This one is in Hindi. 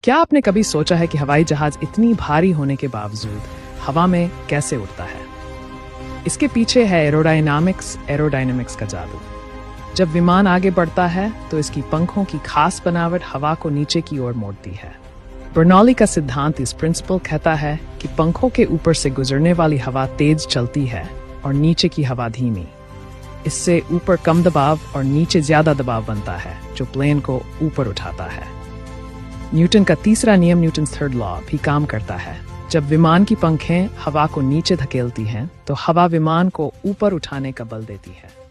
क्या आपने कभी सोचा है कि हवाई जहाज इतनी भारी होने के बावजूद हवा में कैसे उड़ता है? इसके पीछे है एरोडायनामिक्स का जादू। जब विमान आगे बढ़ता है तो इसकी पंखों की खास बनावट हवा को नीचे की ओर मोड़ती है। बर्नौली का सिद्धांत इस प्रिंसिपल कहता है कि पंखों के ऊपर से गुजरने वाली हवा तेज चलती है और नीचे की हवा धीमी। इससे ऊपर कम दबाव और नीचे ज्यादा दबाव बनता है, जो प्लेन को ऊपर उठाता है। न्यूटन का तीसरा नियम, न्यूटन्स थर्ड लॉ, भी काम करता है। जब विमान की पंखें हवा को नीचे धकेलती हैं, तो हवा विमान को ऊपर उठाने का बल देती है।